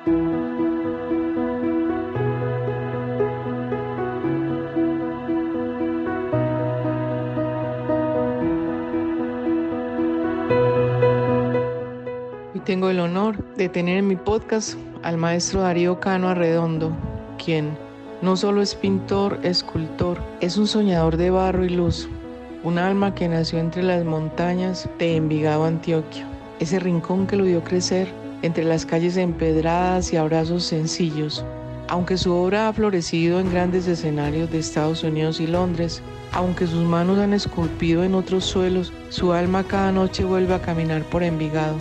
Hoy tengo el honor de tener en mi podcast al maestro Darío Cano Arredondo, quien no solo es pintor, escultor, es un soñador de barro y luz, un alma que nació entre las montañas de Envigado, Antioquia, ese rincón que lo vio crecer entre las calles empedradas y abrazos sencillos. Aunque su obra ha florecido en grandes escenarios de Estados Unidos y Londres, aunque sus manos han esculpido en otros suelos, su alma cada noche vuelve a caminar por Envigado.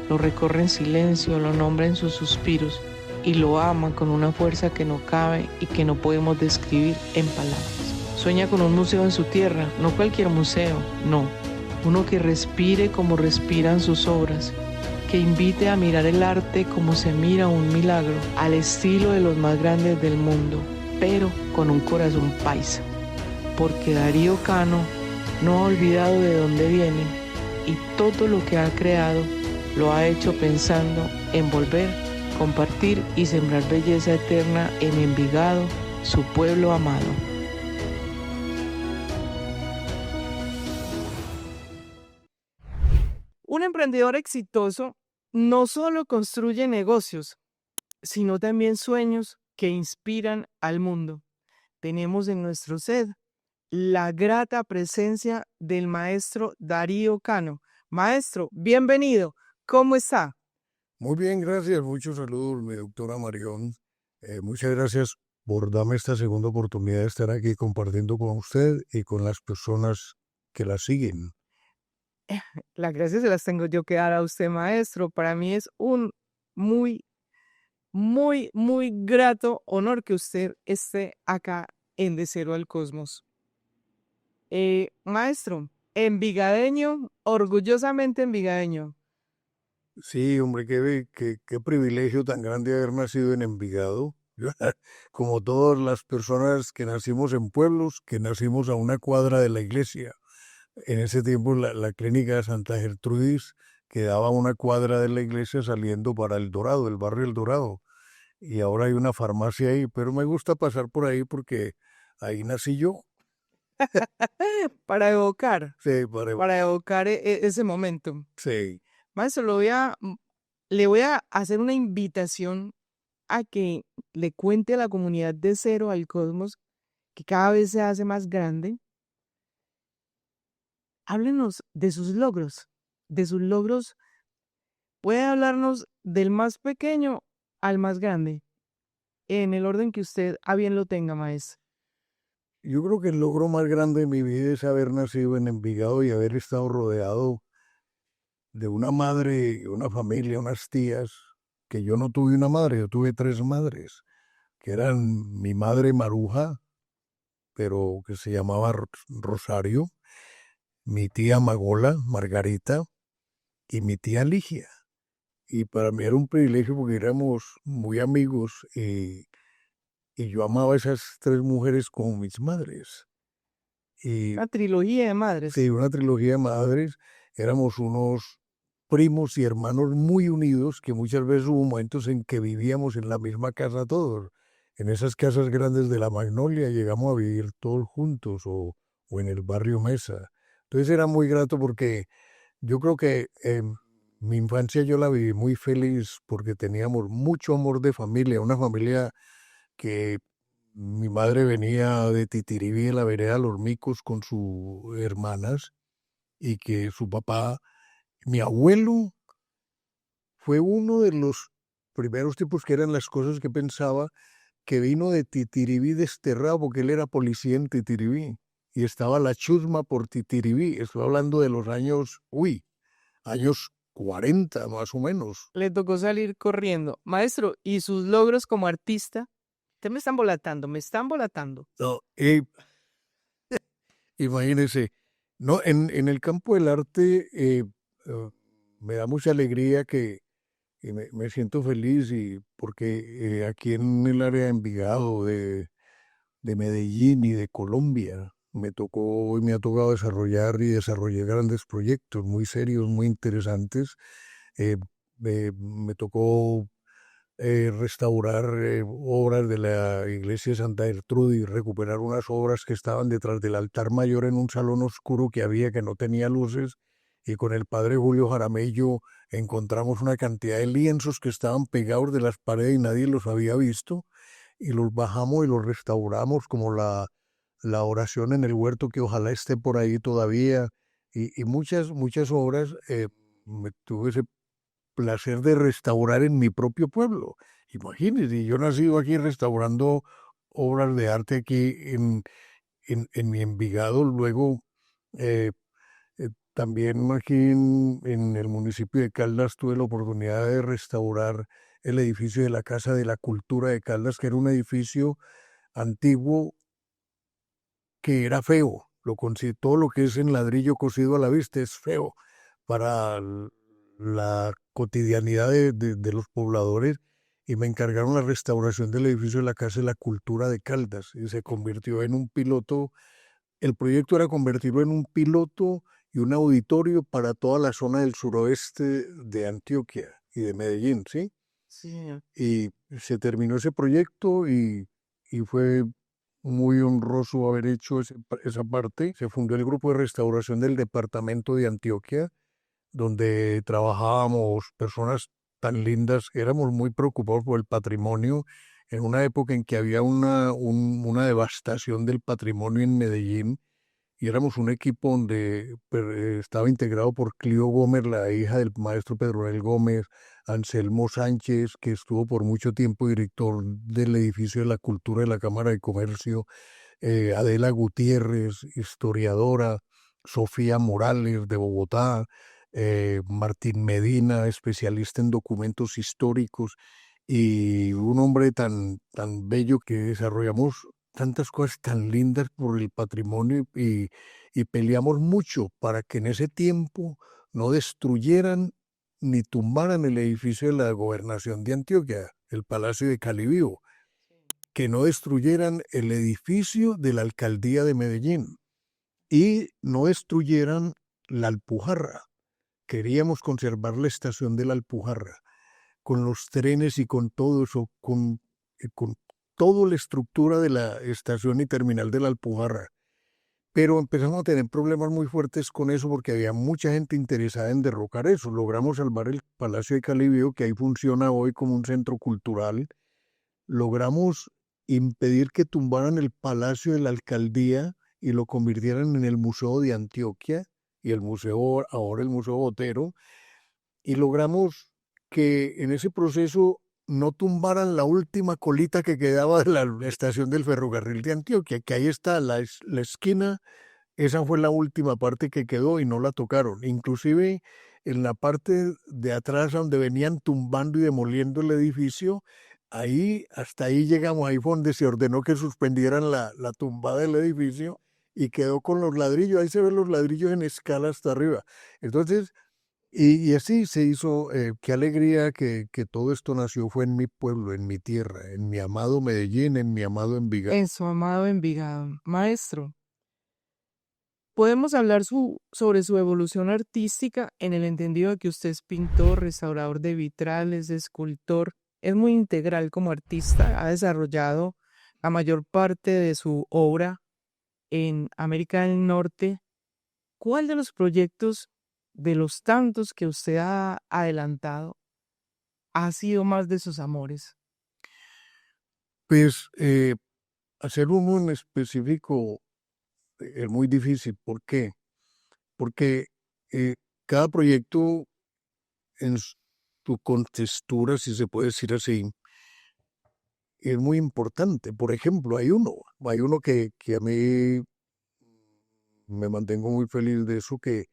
Lo recorre en silencio, lo nombra en sus suspiros y lo ama con una fuerza que no cabe y que no podemos describir en palabras. Sueña con un museo en su tierra, no cualquier museo, no. Uno que respire como respiran sus obras, que invite a mirar el arte como se mira un milagro, al estilo de los más grandes del mundo, pero con un corazón paisa. Porque Darío Cano no ha olvidado de dónde viene y todo lo que ha creado lo ha hecho pensando en volver, compartir y sembrar belleza eterna en Envigado, su pueblo amado. Un emprendedor exitoso no solo construye negocios, sino también sueños que inspiran al mundo. Tenemos en nuestro set la grata presencia del maestro Darío Cano. Maestro, bienvenido. ¿Cómo está? Muy bien, gracias. Muchos saludos, mi doctora Marión. Muchas gracias por darme esta segunda oportunidad de estar aquí compartiendo con usted y con las personas que la siguen. Las gracias se las tengo yo que dar a usted, maestro. Para mí es un muy, muy grato honor que usted esté acá en De Cero al Cosmos. Maestro, envigadeño, orgullosamente envigadeño. Sí, hombre, qué privilegio tan grande haber nacido en Envigado. Como todas las personas que nacimos en pueblos, que nacimos a una cuadra de la iglesia. En ese tiempo la clínica de Santa Gertrudis quedaba a una cuadra de la iglesia saliendo para El Dorado, el barrio El Dorado. Y ahora hay una farmacia ahí, pero me gusta pasar por ahí porque ahí nací yo. Para evocar, Sí, para evocar ese momento. sí. Maestro, le voy a hacer una invitación a que le cuente a la comunidad de Cero al Cosmos, que cada vez se hace más grande. Háblenos de sus logros, de sus logros. Puede hablarnos del más pequeño al más grande, en el orden que usted a bien lo tenga, maestro. Yo creo que el logro más grande de mi vida es haber nacido en Envigado y haber estado rodeado de una madre, una familia, unas tías, que yo no tuve una madre, yo tuve tres madres, que eran mi madre Maruja, pero que se llamaba Rosario, mi tía Magola, Margarita, y mi tía Ligia. Y para mí era un privilegio porque éramos muy amigos y yo amaba a esas tres mujeres como mis madres. Y Una trilogía de madres. sí, una trilogía de madres, éramos unos primos y hermanos muy unidos que muchas veces hubo momentos en que vivíamos en la misma casa todos. En esas casas grandes de la Magnolia llegamos a vivir todos juntos o en el barrio Mesa. Entonces era muy grato porque yo creo que mi infancia yo la viví muy feliz porque teníamos mucho amor de familia, una familia que mi madre venía de Titiribí, de la vereda de Los Micos, con sus hermanas, y que su papá, mi abuelo, fue uno de los primeros tipos que eran las cosas que pensaba, que vino de Titiribí desterrado, porque él era policía en Titiribí, y estaba la chusma por Titiribí. Estoy hablando de los años, años 40 más o menos. Le tocó salir corriendo. Maestro, ¿y sus logros como artista? Usted me están volatando, me están volatando. No, imagínese, no, en el campo del arte me da mucha alegría y me siento feliz y porque aquí en el área de Envigado, de Medellín y de Colombia, me tocó y me ha tocado desarrollar y desarrollé grandes proyectos muy serios, muy interesantes. Me tocó restaurar obras de la iglesia de Santa Gertrudis, recuperar unas obras que estaban detrás del altar mayor en un salón oscuro que había que no tenía luces, y con el padre Julio Jaramillo encontramos una cantidad de lienzos que estaban pegados de las paredes y nadie los había visto, y los bajamos y los restauramos, como la oración en el huerto, que ojalá esté por ahí todavía, y muchas obras. Tuve ese placer de restaurar en mi propio pueblo. Imagínense, yo nacido aquí restaurando obras de arte aquí en mi Envigado. Luego, eh, también aquí en el municipio de Caldas tuve la oportunidad de restaurar el edificio de la Casa de la Cultura de Caldas, que era un edificio antiguo que era feo. Todo lo que es en ladrillo cosido a la vista es feo para la cotidianidad de los pobladores, y me encargaron la restauración del edificio de la Casa de la Cultura de Caldas y se convirtió en un piloto. El proyecto era convertirlo en un piloto y un auditorio para toda la zona del suroeste de Antioquia y de Medellín, ¿sí? Sí, señor. Y se terminó ese proyecto, y fue muy honroso haber hecho esa parte. Se fundó el grupo de restauración del departamento de Antioquia, donde trabajábamos personas tan lindas. Éramos muy preocupados por el patrimonio en una época en que había una devastación del patrimonio en Medellín, y éramos un equipo donde estaba integrado por Clio Gómez, la hija del maestro Pedro Gómez, Anselmo Sánchez, que estuvo por mucho tiempo director del edificio de la cultura de la Cámara de Comercio, Adela Gutiérrez, historiadora, Sofía Morales de Bogotá, Martín Medina, especialista en documentos históricos, y un hombre tan bello, que desarrollamos tantas cosas tan lindas por el patrimonio, y peleamos mucho para que en ese tiempo no destruyeran ni tumbaran el edificio de la gobernación de Antioquia, el Palacio de Calibío, que no destruyeran el edificio de la alcaldía de Medellín y no destruyeran la Alpujarra. Queríamos conservar la estación de la Alpujarra, con los trenes y con todo eso, con toda la estructura de la estación y terminal de la Alpujarra. Pero empezamos a tener problemas muy fuertes con eso, porque había mucha gente interesada en derrocar eso. Logramos salvar el Palacio de Calibío, que ahí funciona hoy como un centro cultural. Logramos impedir que tumbaran el Palacio de la Alcaldía y lo convirtieran en el Museo de Antioquia, y ahora el Museo Botero, y logramos que en ese proceso no tumbaran la última colita que quedaba de la estación del ferrocarril de Antioquia, que ahí está la esquina. Esa fue la última parte que quedó y no la tocaron. Inclusive en la parte de atrás, donde venían tumbando y demoliendo el edificio, hasta ahí llegamos. Ahí fue donde se ordenó que suspendieran la tumbada del edificio, y quedó con los ladrillos. Ahí se ven los ladrillos en escala hasta arriba. Entonces, y así se hizo. Qué alegría que todo esto nació, fue en mi pueblo, en mi tierra, en mi amado Medellín, en mi amado Envigado. En su amado Envigado. Maestro, podemos hablar sobre su evolución artística en el entendido de que usted es pintor, restaurador de vitrales, escultor, es muy integral como artista, ha desarrollado la mayor parte de su obra en América del Norte. ¿Cuál de los proyectos, de los tantos que usted ha adelantado, ha sido más de sus amores? Pues hacer uno en específico es muy difícil. ¿Por qué? Porque eh, cada proyecto en su contextura, si se puede decir así, es muy importante. Por ejemplo, hay uno que a mí me mantengo muy feliz de eso, que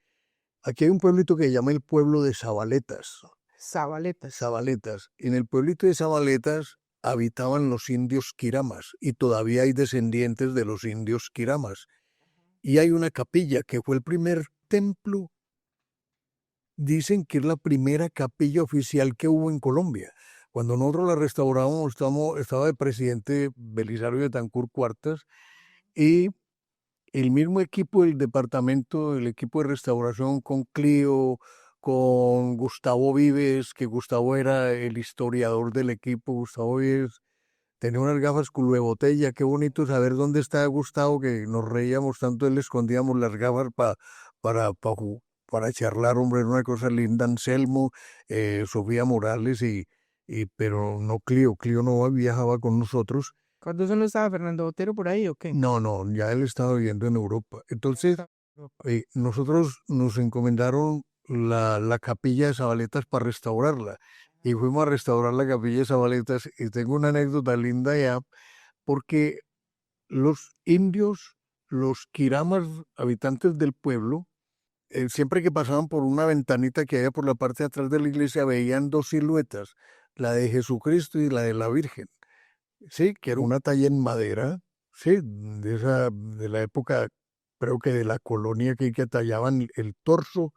aquí hay un pueblito que se llama el pueblo de Zabaletas. Zabaletas. Zabaletas. En el pueblito de Zabaletas habitaban los indios Quiramas, y todavía hay descendientes de los indios Quiramas. Y hay una capilla que fue el primer templo. Dicen que es la primera capilla oficial que hubo en Colombia. Cuando nosotros la restauramos, estaba de presidente Belisario Betancur Cuartas, y el mismo equipo del departamento, el equipo de restauración, con Clio, con Gustavo Vives, que Gustavo era el historiador del equipo. Gustavo Vives tenía unas gafas culo de botella. Qué bonito saber dónde está Gustavo, que nos reíamos tanto, él le escondíamos las gafas para charlar, hombre, era una cosa linda. Anselmo, Sofía Morales, pero no Clio. Clio no viajaba con nosotros. ¿Cuándo eso no estaba Fernando Botero por ahí o qué? No, no, ya él estaba viviendo en Europa. Entonces, nosotros nos encomendaron la capilla de Zabaletas para restaurarla. Y fuimos a restaurar la capilla de Zabaletas. Y tengo una anécdota linda ya, porque los indios, los quiramas, habitantes del pueblo, siempre que pasaban por una ventanita que había por la parte de atrás de la iglesia, veían dos siluetas, la de Jesucristo y la de la Virgen. Sí, que era una talla en madera, sí, de la época, creo que de la colonia, que tallaban el torso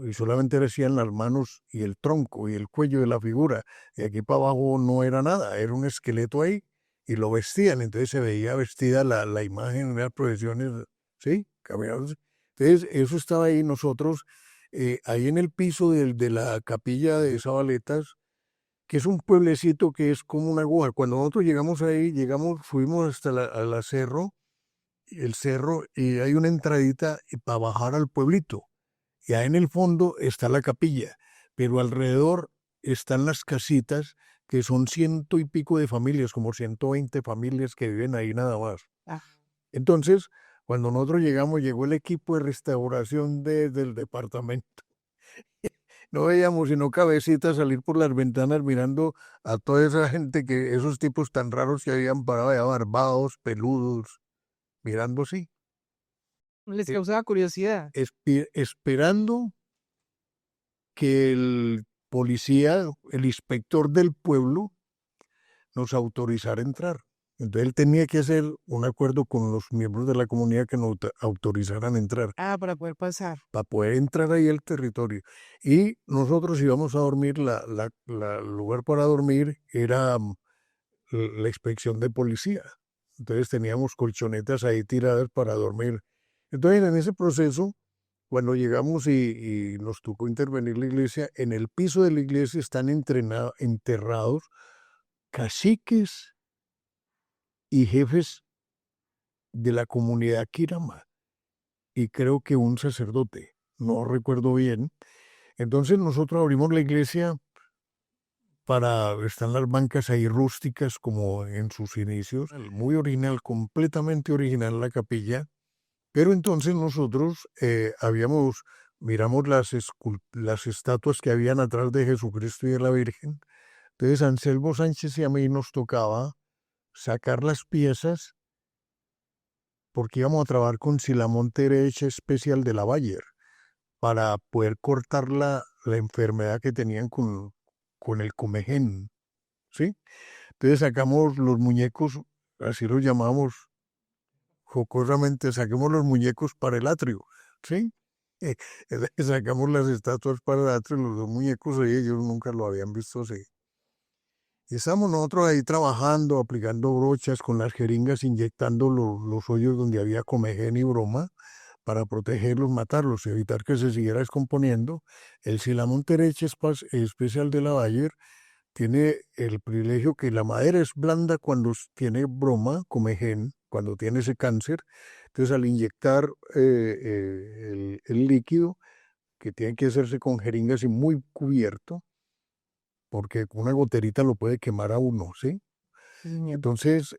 y solamente decían las manos y el tronco y el cuello de la figura. Y aquí para abajo no era nada, era un esqueleto ahí y lo vestían. Entonces se veía vestida la imagen en las procesiones, sí, caminando. Entonces eso estaba ahí nosotros, ahí en el piso de la capilla de Zabaletas, que es un pueblecito que es como una aguja. Cuando nosotros llegamos ahí, fuimos hasta el cerro, y hay una entradita para bajar al pueblito. Y ahí en el fondo está la capilla, pero alrededor están las casitas, que son ciento y pico de familias, como 120 familias que viven ahí nada más. Ah, Entonces, cuando nosotros llegamos, llegó el equipo de restauración del departamento. No veíamos sino cabecitas salir por las ventanas mirando a toda esa gente, esos tipos tan raros que habían parado allá, barbados, peludos, mirando así, les eh, causaba curiosidad. esperando que el policía, el inspector del pueblo, nos autorizara a entrar. Entonces él tenía que hacer un acuerdo con los miembros de la comunidad que nos autorizaran a entrar, Ah, para poder pasar. para poder entrar ahí al territorio. Y nosotros íbamos a dormir, el lugar para dormir era la inspección de policía. Entonces teníamos colchonetas ahí tiradas para dormir. Entonces en ese proceso, cuando llegamos y nos tocó intervenir la iglesia, en el piso de la iglesia están enterrados caciques y jefes de la comunidad Quirama, y creo que un sacerdote, no recuerdo bien. Entonces nosotros abrimos la iglesia, están las bancas ahí rústicas como en sus inicios, muy original, completamente original la capilla, pero entonces nosotros miramos las estatuas que habían atrás de Jesucristo y de la Virgen. Entonces Anselmo Sánchez y a mí nos tocaba sacar las piezas, porque íbamos a trabajar con Silamón Tereche especial de la Bayer, para poder cortar la enfermedad que tenían con el comején, ¿sí? Entonces sacamos los muñecos, así los llamamos jocosamente, saquemos los muñecos para el atrio, ¿sí? Sacamos las estatuas para el atrio, los dos muñecos, y ellos nunca lo habían visto así. Y estamos nosotros ahí trabajando, aplicando brochas con las jeringas, inyectando los hoyos donde había comején y broma, para protegerlos, matarlos, evitar que se siguiera descomponiendo. El Silamón Tereche especial de la Bayer tiene el privilegio que la madera es blanda cuando tiene broma, comején, cuando tiene ese cáncer. Entonces, al inyectar el líquido, que tiene que hacerse con jeringas y muy cubierto, porque una goterita lo puede quemar a uno, ¿sí? Sí, señor. Entonces,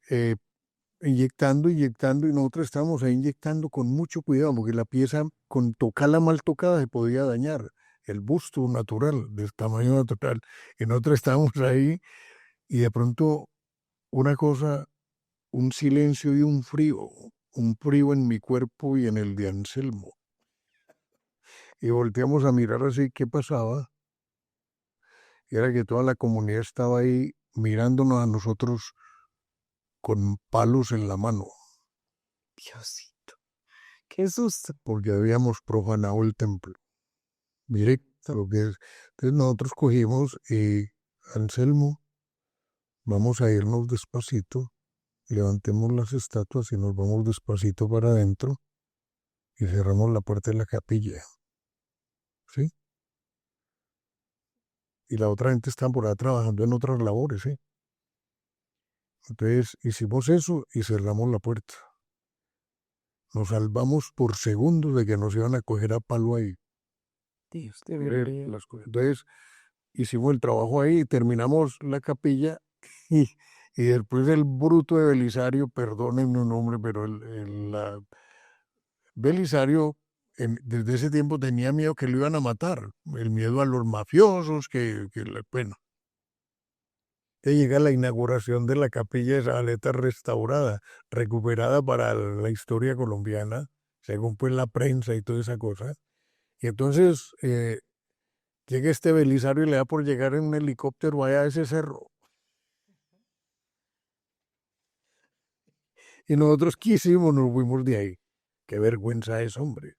inyectando, inyectando, y nosotros estábamos ahí inyectando con mucho cuidado, porque la pieza, con tocarla mal tocada, se podía dañar. El busto natural, del tamaño natural. Y nosotros estábamos ahí, y de pronto una cosa, un silencio y un frío en mi cuerpo y en el de Anselmo. Y volteamos a mirar así qué pasaba, y era que toda la comunidad estaba ahí mirándonos a nosotros con palos en la mano, Diosito, qué susto. porque habíamos profanado el templo. Mire lo que es. Entonces nosotros cogimos y, Anselmo, vamos a irnos despacito, levantemos las estatuas y nos vamos despacito para adentro y cerramos la puerta de la capilla. ¿Sí? y la otra gente estaba por ahí trabajando en otras labores, ¿sí? Entonces hicimos eso y cerramos la puerta. Nos salvamos por segundos de que nos iban a coger a palo ahí. Dios te bendiga. Entonces hicimos el trabajo ahí y terminamos la capilla y, y después el bruto de Belisario, perdónenme un nombre, pero Belisario desde ese tiempo tenía miedo que lo iban a matar, el miedo a los mafiosos, bueno. Llega la inauguración de la capilla de Zabaleta restaurada, recuperada para la historia colombiana, según pues la prensa y toda esa cosa. Y entonces llega este Belisario y le da por llegar en un helicóptero allá a ese cerro. Y nosotros quisimos, nos fuimos de ahí. Qué vergüenza es, hombre.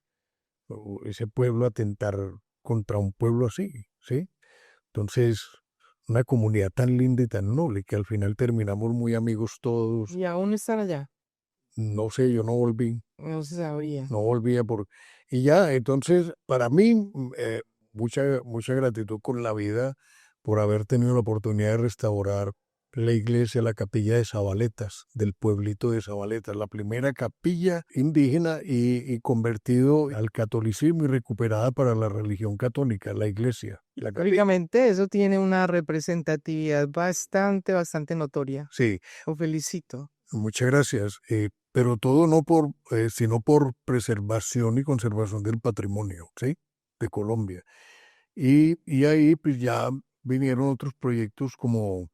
Ese pueblo atentar contra un pueblo así, ¿sí? Entonces, una comunidad tan linda y tan noble que al final terminamos muy amigos todos. ¿Y aún están allá? No sé, yo no volví, No se sabía. no volvía por... Y ya, entonces, para mí, mucha gratitud con la vida por haber tenido la oportunidad de restaurar la iglesia, la capilla de Zabaletas, del pueblito de Zabaletas, la primera capilla indígena y convertido al catolicismo y recuperada para la religión católica, la iglesia. La capilla. Históricamente eso tiene una representatividad bastante notoria. Sí, Lo felicito. muchas gracias. Pero todo no sino por preservación y conservación del patrimonio, ¿sí? De Colombia. Y ahí pues ya vinieron otros proyectos como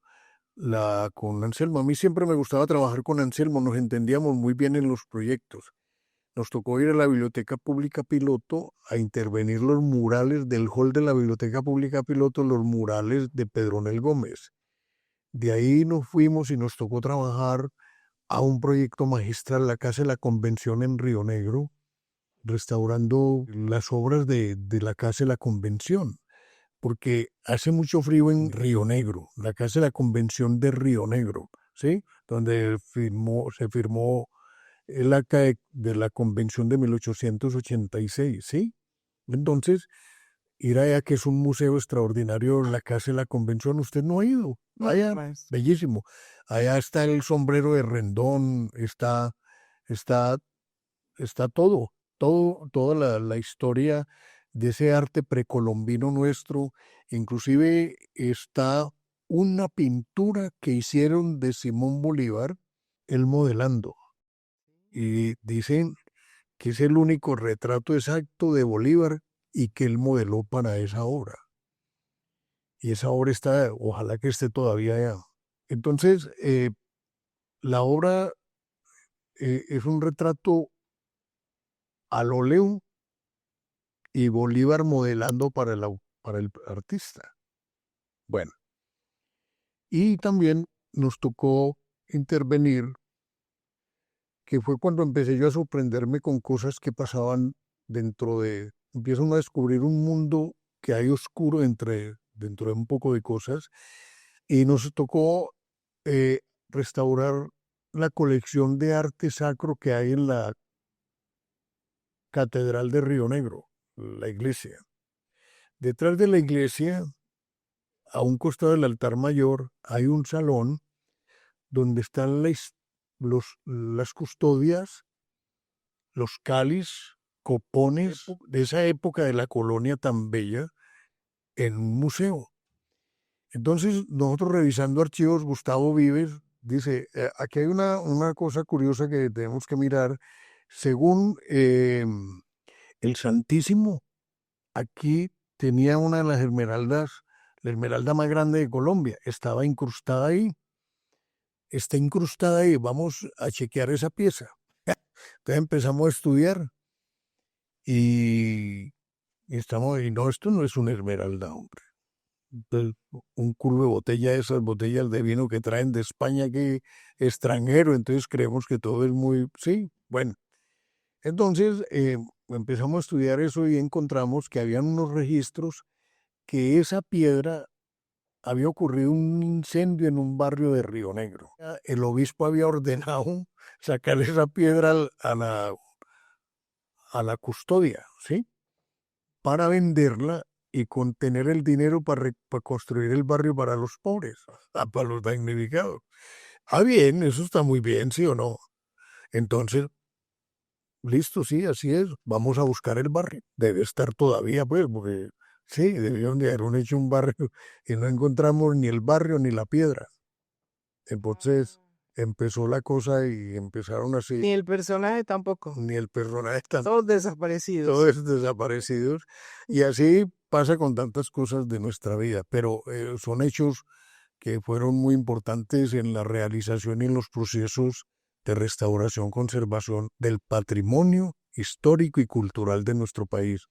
con Anselmo. A mí siempre me gustaba trabajar con Anselmo, nos entendíamos muy bien en los proyectos. Nos tocó ir a la Biblioteca Pública Piloto a intervenir los murales del hall de la Biblioteca Pública Piloto, los murales de Pedronel Gómez. De ahí nos fuimos y nos tocó trabajar a un proyecto magistral, la Casa de la Convención en Río Negro, restaurando las obras de la Casa de la Convención, porque hace mucho frío en Río Negro, la Casa de la Convención de Río Negro, ¿sí? Donde se firmó el acta de la Convención de 1886, ¿sí? Entonces, ir allá, que es un museo extraordinario, la Casa de la Convención, usted no ha ido, vaya, bellísimo. Allá está el sombrero de Rendón, está, está toda la historia de ese arte precolombino nuestro. Inclusive está una pintura que hicieron de Simón Bolívar, él modelando. Y dicen que es el único retrato exacto de Bolívar y que él modeló para esa obra. Y esa obra está, ojalá que esté todavía allá. Entonces, la obra es un retrato al óleo y Bolívar modelando para el artista. Bueno, y también nos tocó intervenir, que fue cuando empecé yo a sorprenderme con cosas que pasaban empiezo uno a descubrir un mundo que hay oscuro dentro de un poco de cosas, y nos tocó restaurar la colección de arte sacro que hay en la Catedral de Río Negro, la iglesia. Detrás de la iglesia, a un costado del altar mayor, hay un salón donde están las custodias, los cáliz, copones de esa época de la colonia tan bella en un museo. Entonces, nosotros revisando archivos, Gustavo Vives dice, aquí hay una cosa curiosa que tenemos que mirar. Según el Santísimo, aquí tenía una de las esmeraldas, la esmeralda más grande de Colombia, estaba incrustada ahí. Está incrustada ahí, vamos a chequear esa pieza. Entonces empezamos a estudiar y y no, esto no es una esmeralda, hombre. Entonces, un culo de botella, esas botellas de vino que traen de España, que extranjero, entonces creemos que todo es muy, sí, bueno. Entonces empezamos a estudiar eso y encontramos que habían unos registros que esa piedra había ocurrido un incendio en un barrio de Río Negro. El obispo había ordenado sacar esa piedra a la custodia, ¿sí? Para venderla y con tener el dinero para construir el barrio para los pobres, para los damnificados. Bien, eso está muy bien, ¿sí o no? Entonces, listo, sí, así es. Vamos a buscar el barrio. Debe estar todavía, pues, porque sí, debieron de haber hecho un barrio y no encontramos ni el barrio ni la piedra. Entonces empezó la cosa y empezaron así, Ni el personaje tampoco. ni el personaje tan, Todos desaparecidos. todos desaparecidos. Y así pasa con tantas cosas de nuestra vida, pero son hechos que fueron muy importantes en la realización y en los procesos de restauración, conservación del patrimonio histórico y cultural de nuestro país.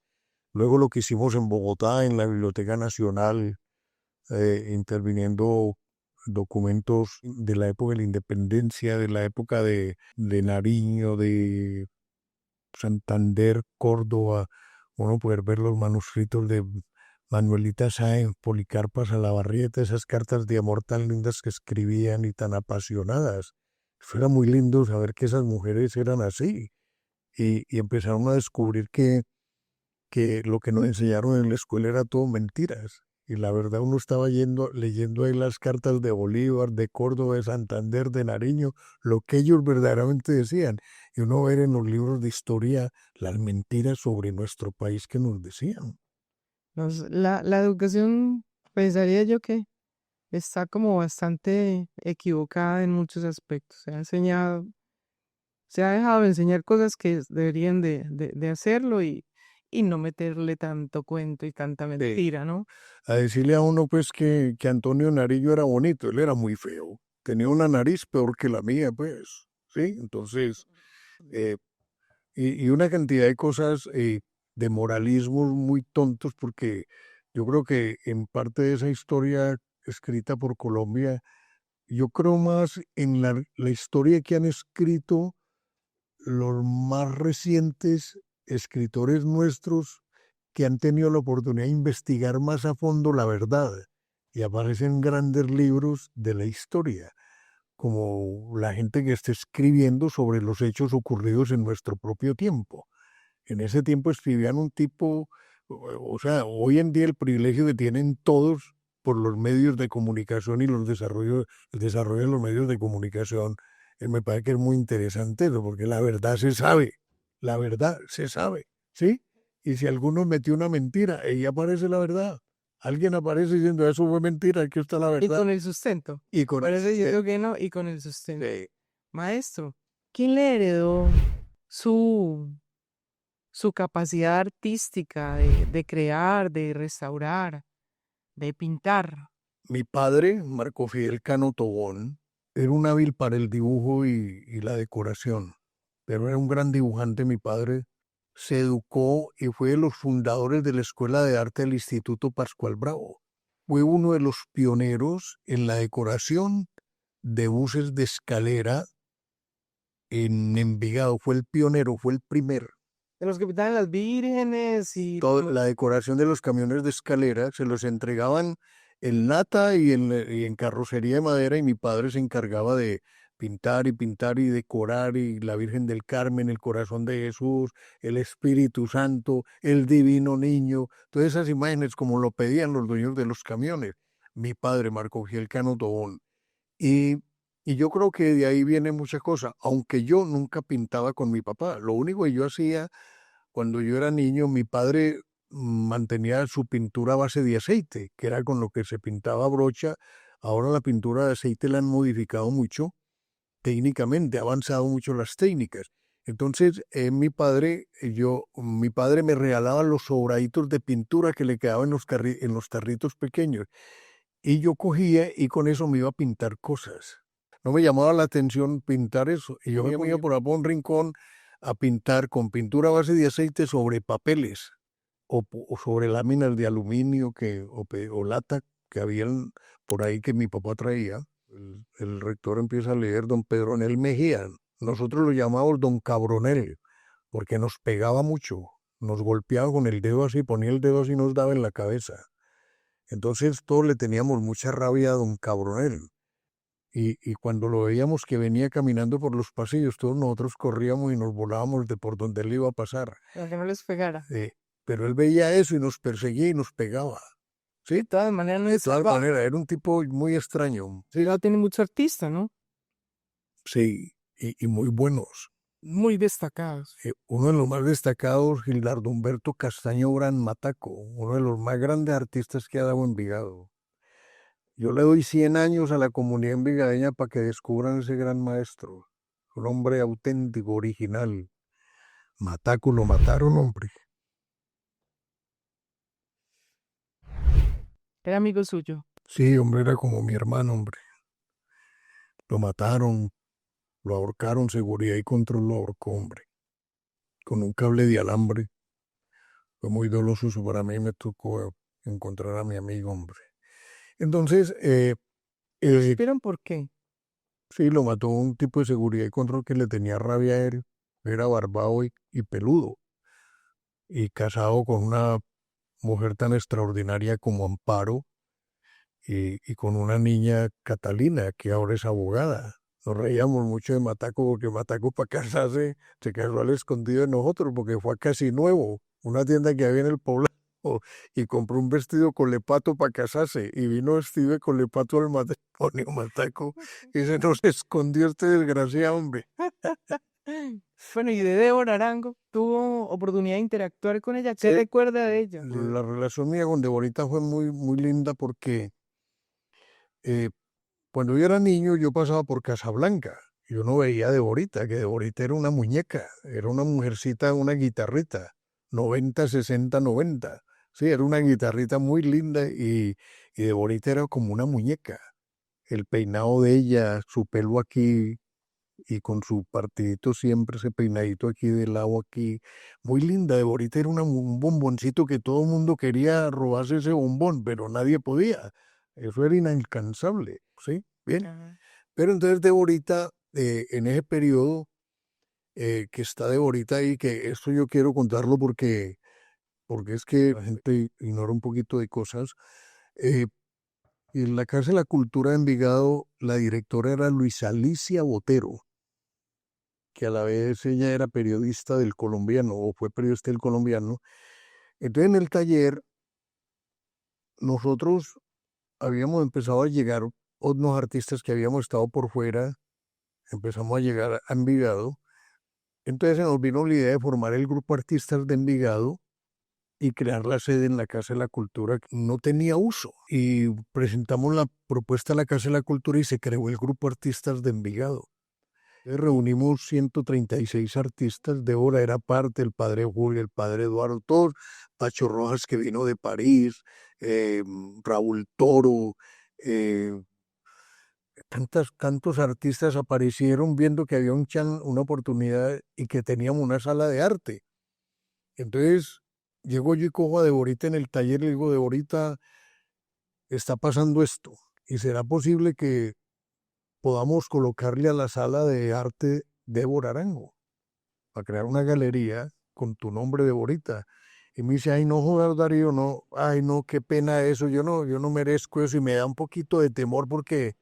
Luego lo que hicimos en Bogotá, en la Biblioteca Nacional, interviniendo documentos de la época de la independencia, de la época de Nariño, de Santander, Córdoba, uno poder ver los manuscritos de Manuelita Sáenz, Policarpa Salabarrieta, esas cartas de amor tan lindas que escribían y tan apasionadas. Eso era muy lindo saber que esas mujeres eran así y empezaron a descubrir que lo que nos enseñaron en la escuela era todo mentiras. Y la verdad uno estaba leyendo ahí las cartas de Bolívar, de Córdoba, de Santander, de Nariño, lo que ellos verdaderamente decían. Y uno ver en los libros de historia las mentiras sobre nuestro país que nos decían. La educación, pensaría yo que está como bastante equivocada en muchos aspectos. Se ha dejado de enseñar cosas que deberían de hacerlo y no meterle tanto cuento y tanta Sí. mentira, ¿no? A decirle a uno pues que Antonio Narillo era bonito, él era muy feo. Tenía una nariz peor que la mía, pues. Sí, entonces, eh, y una cantidad de cosas de moralismos muy tontos, porque yo creo que en parte de esa historia escrita por Colombia, yo creo más en la historia que han escrito los más recientes escritores nuestros que han tenido la oportunidad de investigar más a fondo la verdad. Y aparecen grandes libros de la historia, como la gente que está escribiendo sobre los hechos ocurridos en nuestro propio tiempo. En ese tiempo escribían un tipo, o sea, hoy en día el privilegio que tienen todos por los medios de comunicación y el desarrollo de los medios de comunicación, me parece que es muy interesante eso, porque la verdad se sabe, ¿sí? Y si alguno metió una mentira, ahí aparece la verdad. Alguien aparece diciendo, eso fue mentira, aquí está la Y verdad. con el sustento. Y con Por eso yo digo que no, y con el sustento. Maestro, ¿quién le heredó su, su capacidad artística de crear, de restaurar, de pintar? Mi padre, Marco Fidel Cano Tobón, era un hábil para el dibujo y la decoración, pero era un gran dibujante mi padre. Se educó y fue de los fundadores de la Escuela de Arte del Instituto Pascual Bravo. Fue uno de los pioneros en la decoración de buses de escalera en Envigado. Fue el pionero, fue el primero. De los que pintaban las vírgenes y Toda la decoración de los camiones de escalera se los entregaban en lata y en carrocería de madera, y mi padre se encargaba de pintar y decorar, y la Virgen del Carmen, el Corazón de Jesús, el Espíritu Santo, el Divino Niño, todas esas imágenes como lo pedían los dueños de los camiones. Mi padre, Marco Fiel Cano Tobón. Y, y yo creo que de ahí viene mucha cosa, aunque yo nunca pintaba con mi papá. Lo único que yo hacía cuando yo era niño, mi padre mantenía su pintura a base de aceite, que era con lo que se pintaba a brocha. Ahora la pintura de aceite la han modificado mucho técnicamente, ha avanzado mucho las técnicas. Entonces, mi padre me regalaba los sobraditos de pintura que le quedaban en los tarritos pequeños, y yo cogía y con eso me iba a pintar cosas. No me llamaba la atención pintar eso, y yo me iba por a un rincón a pintar con pintura a base de aceite sobre papeles o sobre láminas de aluminio o lata que habían por ahí que mi papá traía. El rector empieza a leer don Pedronel Mejía. Nosotros lo llamamos don Cabronel, porque nos pegaba mucho, nos golpeaba con el dedo así, ponía el dedo así y nos daba en la cabeza. Entonces todos le teníamos mucha rabia a don Cabronel. Y cuando lo veíamos que venía caminando por los pasillos, todos nosotros corríamos y nos volábamos de por donde él iba a pasar. para que no les pegara. pero él veía eso y nos perseguía y nos pegaba. De ¿Sí? todas maneras no De es todas salvaje. maneras, era un tipo muy extraño. Envigado tiene muchos artistas, ¿no? Sí, y muy buenos. Muy destacados. Uno de los más destacados, Gildardo Humberto Castaño Gran Mataco, uno de los más grandes artistas que ha dado Envigado. Yo le doy 100 años a la comunidad envigadeña para que descubran ese gran maestro. Un hombre auténtico, original. Mataco lo mataron, hombre. Era amigo suyo. Sí, hombre, era como mi hermano, hombre. Lo mataron, lo ahorcaron, seguridad y control lo ahorcó, hombre. Con un cable de alambre. Fue muy doloroso eso para mí, me tocó encontrar a mi amigo, hombre. Entonces, ¿Supieron por qué? sí, lo mató un tipo de seguridad y control que le tenía rabia a él. Era barbado y peludo. Y casado con una mujer tan extraordinaria como Amparo y con una niña Catalina, que ahora es abogada. Nos reíamos mucho de Mataco porque Mataco para casarse se casó al escondido de nosotros porque fue a Casi Nuevo, una tienda que había en el poblado, y compró un vestido colepato para casarse y vino vestido de colepato al matrimonio Mataco y se nos escondió este desgraciado, hombre. Bueno, y de Débora Arango, ¿tuvo oportunidad de interactuar con ella? ¿Qué Sí. recuerda de ella? La relación mía con Deborita fue muy linda porque cuando yo era niño yo pasaba por Casablanca. Yo no veía a Deborita, que Deborita era una muñeca, era una mujercita, una guitarrita, 90, 60, 90. Sí, era una guitarrita muy linda y Deborita era como una muñeca. El peinado de ella, su pelo aquí y con su partidito siempre, ese peinadito aquí de lado aquí. Muy linda, Deborita era un bomboncito que todo el mundo quería robarse ese bombón, pero nadie podía. Eso era inalcanzable, ¿sí? Bien. Ajá. Pero entonces Deborita, en ese periodo que está Deborita ahí, que esto yo quiero contarlo porque es que la gente ignora un poquito de cosas. eh, en la Casa de la Cultura de Envigado, la directora era Luisa Alicia Botero, que a la vez ella era periodista del Colombiano, o fue periodista del Colombiano. Entonces en el taller nosotros habíamos empezado a llegar otros artistas que habíamos estado por fuera, empezamos a llegar a Envigado. Entonces se nos vino la idea de formar el grupo Artistas de Envigado y crear la sede en la Casa de la Cultura, que no tenía uso. Y presentamos la propuesta a la Casa de la Cultura y se creó el grupo Artistas de Envigado. Reunimos 136 artistas, Débora era parte, el padre Julio, el padre Eduardo, todos, Pacho Rojas que vino de París, Raúl Toro, eh, tantos artistas aparecieron viendo que había una oportunidad y que teníamos una sala de arte. Entonces llego yo y cojo a Deborita en el taller y le digo, Deborita, está pasando esto y será posible que podamos colocarle a la sala de arte Débora Arango para crear una galería con tu nombre, Deborita. Y me dice, ay, no jodas, Darío, no, ay, no, qué pena eso, yo no merezco eso y me da un poquito de temor porque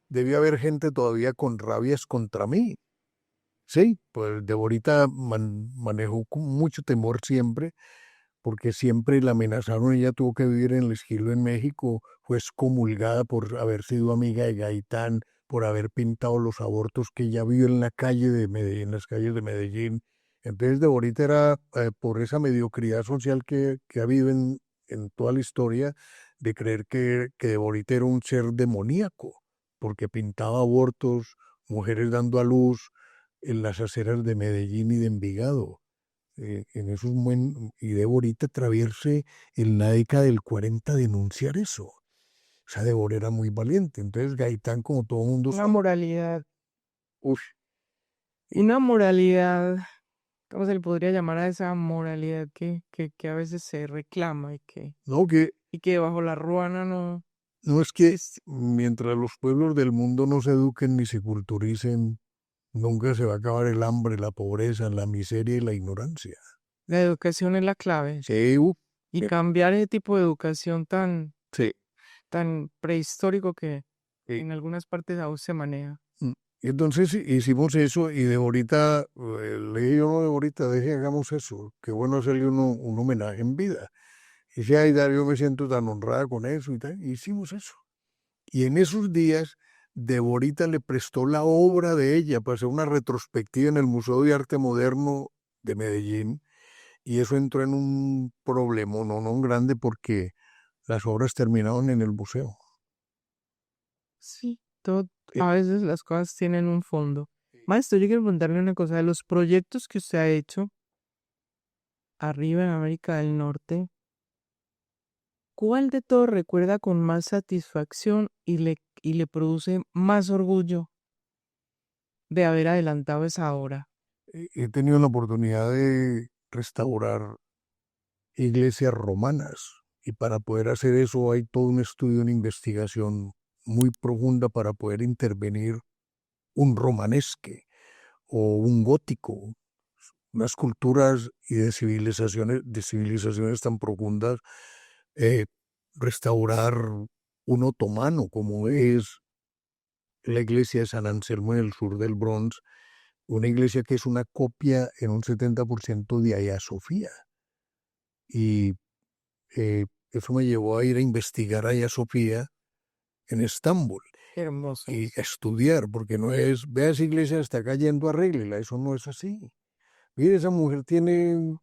debía haber gente todavía con rabias contra mí. Sí, pues Deborita manejó con mucho temor siempre, porque siempre la amenazaron, ella tuvo que vivir en el exilio en México, fue excomulgada por haber sido amiga de Gaitán, por haber pintado los abortos que ella vio en la calle de Medellín, en las calles de Medellín. Entonces Deborita era, por esa mediocridad social que ha habido en toda la historia, de creer que Deborita era un ser demoníaco, porque pintaba abortos, mujeres dando a luz en las aceras de Medellín y de Envigado. En esos y Deborita atraviese en la década del 40 a denunciar eso. O sea, Débora era muy valiente. Entonces Gaitán, como todo mundo Una sabe, moralidad. uf, Una moralidad, ¿cómo se le podría llamar a esa moralidad que a veces se reclama no, y que bajo la ruana no no es que es mientras los pueblos del mundo no se eduquen ni se culturicen, nunca se va a acabar el hambre, la pobreza, la miseria y la ignorancia. la educación es la clave? Sí, Y cambiar ese tipo de educación sí. tan prehistórico que Y, en algunas partes aún se maneja. Y entonces hicimos eso y Deborita, le dije yo, no, Deborita, deje, hagamos eso. Qué bueno hacerle un homenaje en vida. Y dice, ay, Darío, yo me siento tan honrada con eso y tal. Y hicimos eso. Y en esos días, Deborita le prestó la obra de ella para hacer una retrospectiva en el Museo de Arte Moderno de Medellín. Y eso entró en un problema, no grande, porque las obras terminaron en el museo. Sí, a veces las cosas tienen un fondo. Maestro, yo quiero preguntarle una cosa. De los proyectos que usted ha hecho arriba en América del Norte, ¿cuál de todos recuerda con más satisfacción y le produce más orgullo de haber adelantado esa obra? He tenido la oportunidad de restaurar iglesias romanas y para poder hacer eso hay todo un estudio, una investigación muy profunda para poder intervenir un romanesque o un gótico, unas culturas y de civilizaciones tan profundas, eh, restaurar un otomano como es la iglesia de San Anselmo en el sur del Bronx, una iglesia que es una copia en un 70% de Hagia Sofía. Y eso me llevó a ir a investigar a Hagia Sofía en Estambul Qué hermoso. y a estudiar, porque no es, vea esa iglesia está cayendo, arréglela, eso no es así. Mire, esa mujer tiene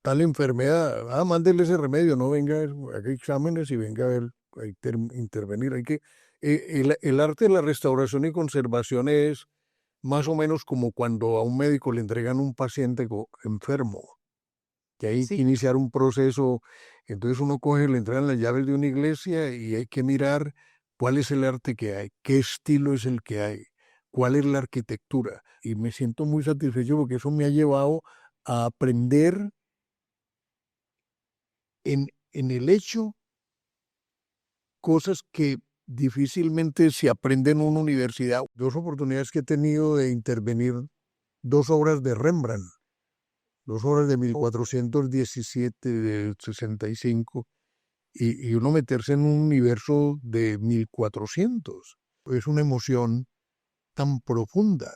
tal enfermedad, mándele ese remedio, no venga, haga exámenes y venga a ver, hay que intervenir, hay que... el arte de la restauración y conservación es más o menos como cuando a un médico le entregan un paciente enfermo, que hay que Sí, iniciar un proceso. Entonces uno coge, le entregan las llaves de una iglesia y hay que mirar cuál es el arte que hay, qué estilo es el que hay, cuál es la arquitectura. Y me siento muy satisfecho porque eso me ha llevado a aprender en el hecho cosas que difícilmente se aprenden en una universidad. Dos oportunidades que he tenido de intervenir, dos obras de Rembrandt, dos obras de 1417, de 65, y uno meterse en un universo de 1400. Es una emoción tan profunda.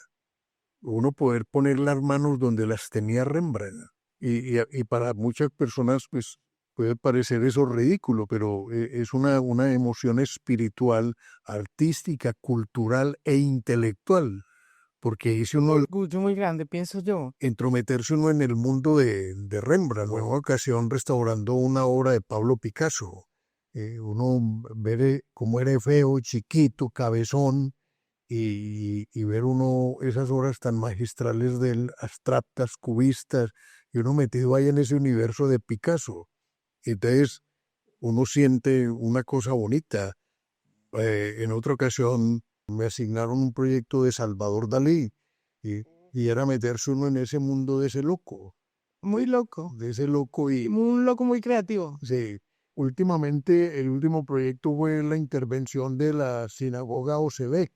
Uno poder poner las manos donde las tenía Rembrandt. Y para muchas personas, pues puede parecer eso ridículo, pero es una emoción espiritual, artística, cultural e intelectual. Porque dice un uno, orgullo muy grande, pienso yo. entrometerse uno en el mundo de Rembrandt, o en una ocasión restaurando una obra de Pablo Picasso. Uno ver cómo era feo, chiquito, cabezón, y ver uno esas obras tan magistrales de él, abstractas, cubistas, y uno metido ahí en ese universo de Picasso. Entonces uno siente una cosa bonita. En otra ocasión me asignaron un proyecto de Salvador Dalí y, y era meterse uno en ese mundo Muy loco. de ese loco y Un loco muy creativo. sí, últimamente el último proyecto fue la intervención de la sinagoga Osebek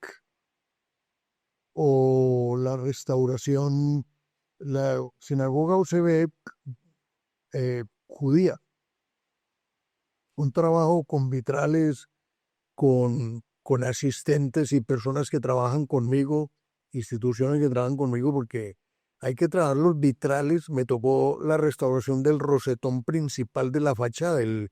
o la restauración, la sinagoga Osebek judía, un trabajo con vitrales con asistentes y personas que trabajan conmigo, instituciones que trabajan conmigo, porque hay que trabajar los vitrales. Me tocó la restauración del rosetón principal de la fachada, el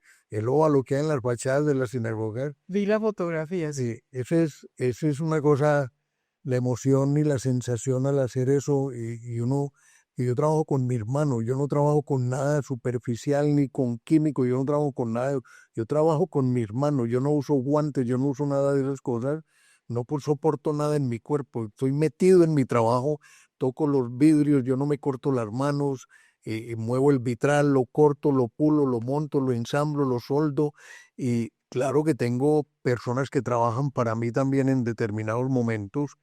óvalo que hay en las fachadas de la sinagoga. Vi la fotografía, sí. Sí, ese es una cosa, la emoción y la sensación al hacer eso, y yo trabajo con mi hermano, yo no trabajo con nada superficial ni con químico, yo no trabajo con nada, yo trabajo con mi hermano, yo no uso guantes, yo no uso nada de esas cosas, no soporto nada en mi cuerpo, estoy metido en mi trabajo, toco los vidrios, yo no me corto las manos, muevo el vitral, lo corto, lo pulo, lo monto, lo ensamblo, lo soldo, y claro que tengo personas que trabajan para mí también en determinados momentos,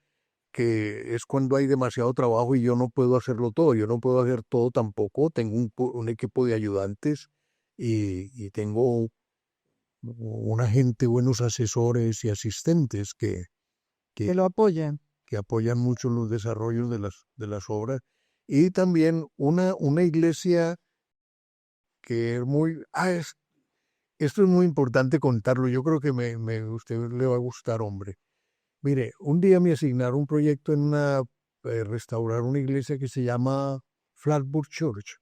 que es cuando hay demasiado trabajo y yo no puedo hacerlo todo, yo no puedo hacer todo tampoco, tengo un equipo de ayudantes y tengo una gente, buenos asesores y asistentes que, Que lo apoyan. que apoyan mucho los desarrollos de las obras. Y también una iglesia que es muy... esto es muy importante contarlo, yo creo que usted le va a gustar, hombre. Mire, un día me asignaron un proyecto en restaurar una iglesia que se llama Flatbush Church,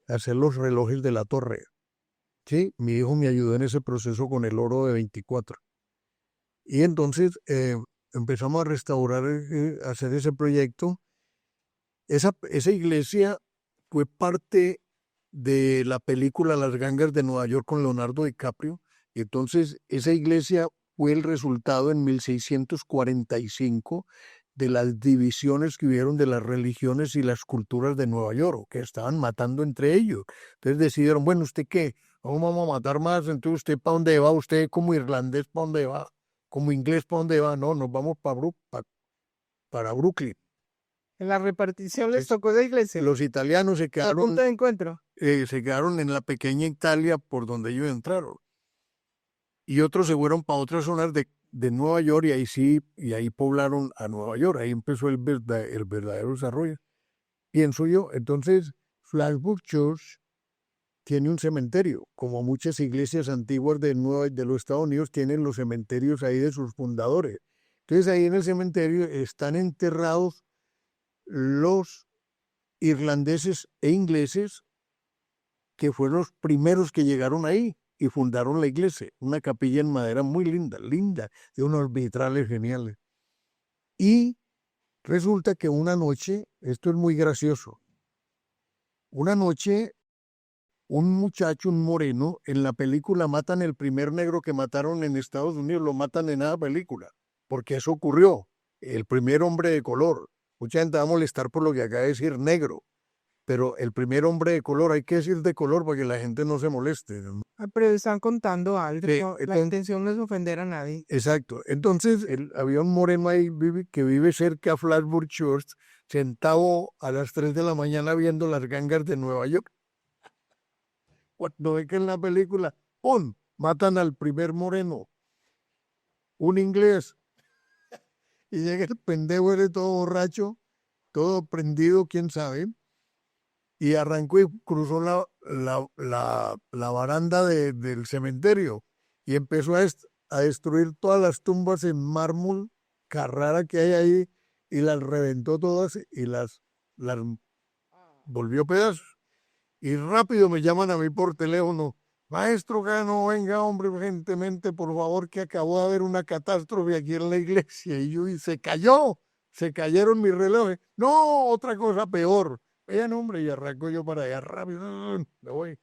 hacer los relojes de la torre. Sí, mi hijo me ayudó en ese proceso con el oro de 24. Y entonces empezamos a restaurar, a hacer ese proyecto. Esa iglesia fue parte de la película Las Gangas de Nueva York con Leonardo DiCaprio. Y entonces esa iglesia fue el resultado en 1645 de las divisiones que hubieron de las religiones y las culturas de Nueva York, que estaban matando entre ellos. Entonces decidieron, bueno, ¿usted qué? Vamos a matar más, entonces ¿usted para dónde va? ¿Usted como irlandés para dónde va? ¿Como inglés para dónde va? No, nos vamos para Brooklyn. En la repartición les tocó la iglesia. Los italianos se A quedaron, punto de encuentro. se quedaron en la pequeña Italia por donde ellos entraron. Y otros se fueron para otras zonas de Nueva York y ahí poblaron a Nueva York. Ahí empezó el verdadero desarrollo. Pienso yo, entonces, Flatbush Church tiene un cementerio, como muchas iglesias antiguas de los Estados Unidos tienen los cementerios ahí de sus fundadores. Entonces ahí en el cementerio están enterrados los irlandeses e ingleses que fueron los primeros que llegaron ahí y fundaron la iglesia, una capilla en madera muy linda, de unos vitrales geniales. Y resulta que una noche, esto es muy gracioso, una noche un muchacho, un moreno, en la película matan el primer negro que mataron en Estados Unidos, lo matan en esa película, porque eso ocurrió, el primer hombre de color. Mucha gente va a molestar por lo que acaba de decir negro, pero el primer hombre de color, hay que decir de color para que la gente no se moleste. Pero están contando algo. Sí, La intención no es ofender a nadie. Exacto. Entonces, había un moreno ahí que vive cerca a Flatbush Church, sentado a las 3 de la mañana viendo las gangas de Nueva York. Cuando ve que en la película, ¡pum!, matan al primer moreno, un inglés. Y llega el pendejo, eres todo borracho, todo prendido, quién sabe, y arrancó y cruzó la baranda del cementerio y empezó a destruir todas las tumbas en mármol, Carrara que hay ahí, y las reventó todas y las volvió pedazos. Y rápido me llaman a mí por teléfono. Maestro Cano, venga hombre urgentemente, por favor, que acabó de haber una catástrofe aquí en la iglesia. Y se cayeron mis relojes. No, otra cosa peor. Vean, hombre, y arranco yo para allá rápido, me voy.